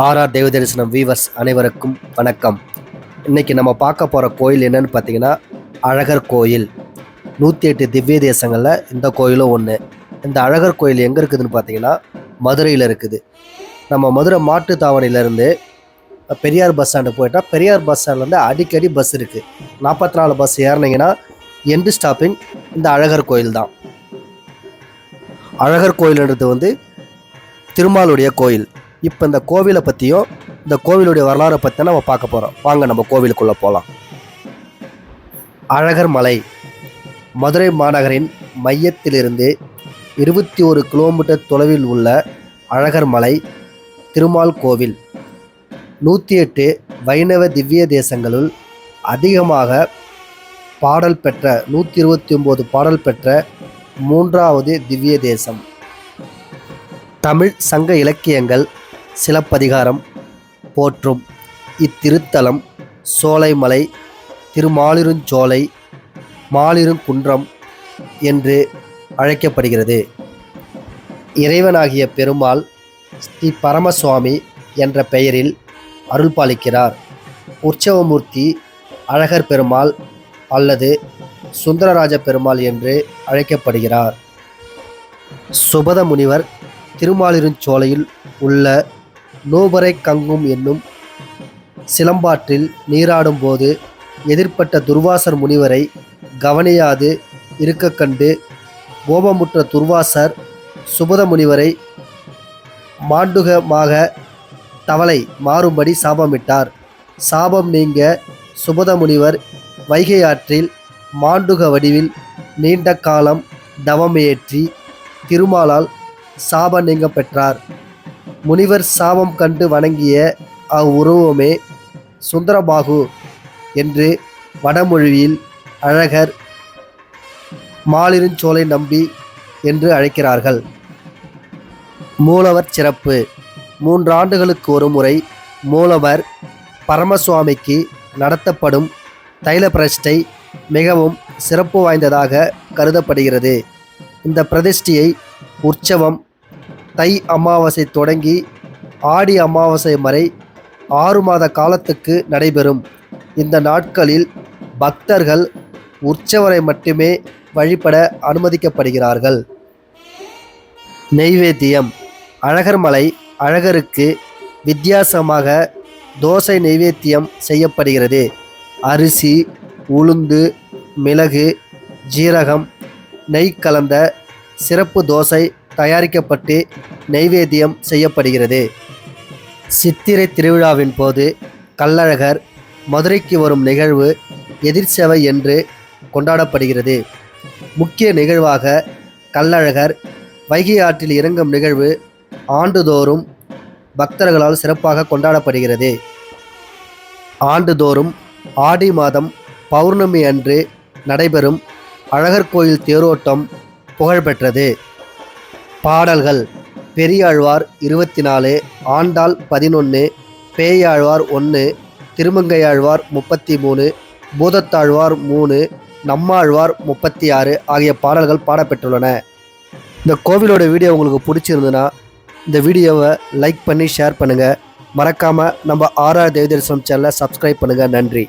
RR தெய்வ தரிசனம் viewers அனைவருக்கும் வணக்கம். இன்றைக்கி நம்ம பார்க்க போகிற கோயில் என்னன்னு பார்த்தீங்கன்னா அழகர் கோயில். 108 திவ்ய தேசங்களில் இந்த கோயிலும் ஒன்று. இந்த அழகர் கோயில் எங்கே இருக்குதுன்னு பார்த்தீங்கன்னா மதுரையில் இருக்குது. நம்ம மதுரை மாட்டுத்தாவணியிலேருந்து பெரியார் பஸ் ஸ்டாண்டு போயிட்டால் பெரியார் பஸ் ஸ்டாண்ட்லேருந்து அடிக்கடி பஸ் இருக்குது. 44 பஸ் ஏறினீங்கன்னா எண்டு ஸ்டாப்பிங் இந்த அழகர் கோயில் தான். அழகர் கோயில்ன்றது திருமாலுடைய கோயில். இப்போ இந்த கோவிலை பற்றியும் இந்த கோவிலுடைய வரலாறை பற்றி நம்ம பார்க்க போகிறோம். வாங்க நம்ம கோவிலுக்குள்ளே போகலாம். அழகர் மலை மதுரை மாநகரின் மையத்திலிருந்து 21 கிலோமீட்டர் தொலைவில் உள்ள அழகர் மலை திருமால் கோவில் 108 வைணவ திவ்ய தேசங்களுள் அதிகமாக பாடல் பெற்ற 129 பாடல் பெற்ற 3வது திவ்ய தேசம். தமிழ் சங்க இலக்கியங்கள் சிலப்பதிகாரம் போற்றும் இத்திருத்தலம் சோலைமலை, திருமாலிருஞ்சோலை, மாலிருங்குன்றம் என்று அழைக்கப்படுகிறது. இறைவனாகிய பெருமாள் ஸ்ரீ பரமசுவாமி என்ற பெயரில் அருள்பாலிக்கிறார். உற்சவமூர்த்தி அழகர் பெருமாள் அல்லது சுந்தரராஜ பெருமாள் என்று அழைக்கப்படுகிறார். சுபத முனிவர் திருமாலிருஞ்சோலையில் உள்ள நூபரை கங்கும் என்னும் சிலம்பாற்றில் நீராடும் போது எதிர்ப்பட்ட துர்வாசர் முனிவரை கவனியாது இருக்க கண்டு கோபமுற்ற துர்வாசர் சுபத முனிவரை மாண்டுகமாக தவளை மாறும்படி சாபமிட்டார். சாபம் நீங்க சுபத முனிவர் வைகை ஆற்றில் மாண்டுக வடிவில் நீண்ட காலம் தவமியற்றி திருமாலால் சாப நீங்க பெற்றார். முனிவர் சாபம் கண்டு வணங்கிய அவ்வுருவமே சுந்தரபாகு என்று வடமொழியில் அழகர் மாலிருஞ்சோலை நம்பி என்று அழைக்கிறார்கள். மூலவர் சிறப்பு. 3 ஆண்டுகளுக்கு ஒரு முறை மூலவர் பரமசுவாமிக்கு நடத்தப்படும் தைல பிரதிஷ்டை மிகவும் சிறப்பு வாய்ந்ததாக கருதப்படுகிறது. இந்த பிரதிஷ்டையை உற்சவம் தை அமாவாசை தொடங்கி ஆடி அமாவாசை வரை 6 மாத காலத்துக்கு நடைபெறும். இந்த நாட்களில் பக்தர்கள் உற்சவரை மட்டுமே வழிபட அனுமதிக்கப்படுகிறார்கள். நெய்வேத்தியம். அழகர் மலை அழகருக்கு வித்தியாசமாக தோசை நெய்வேத்தியம் செய்யப்படுகிறது. அரிசி, உளுந்து, மிளகு, ஜீரகம், நெய் கலந்த சிறப்பு தோசை தயாரிக்கப்பட்டு நெய்வேத்தியம் செய்யப்படுகிறது. சித்திரை திருவிழாவின் போது கள்ளழகர் மதுரைக்கு வரும் நிகழ்வு எதிர்சேவை என்று கொண்டாடப்படுகிறது. முக்கிய நிகழ்வாக கள்ளழகர் வைகை ஆற்றில் இறங்கும் நிகழ்வு ஆண்டுதோறும் பக்தர்களால் சிறப்பாக கொண்டாடப்படுகிறது. ஆண்டுதோறும் ஆடி மாதம் பௌர்ணமி அன்று நடைபெறும் அழகர் கோயில் தேரோட்டம் புகழ்பெற்றது. பாடல்கள். பெரியாழ்வார் 24, ஆண்டாள் 11, பேயாழ்வார் 1, திருமங்கையாழ்வார் 33, பூதத்தாழ்வார் 3, நம்மாழ்வார் 36 ஆகிய பாடல்கள் பாடப்பெற்றுள்ளன. இந்த கோவிலோட வீடியோ உங்களுக்கு பிடிச்சிருந்துன்னா இந்த வீடியோவை லைக் பண்ணி ஷேர் பண்ணுங்கள். மறக்காமல் நம்ம ஆர்ஆர் தெய்வ தரிசனம் சேனலை சப்ஸ்கிரைப் பண்ணுங்கள். நன்றி.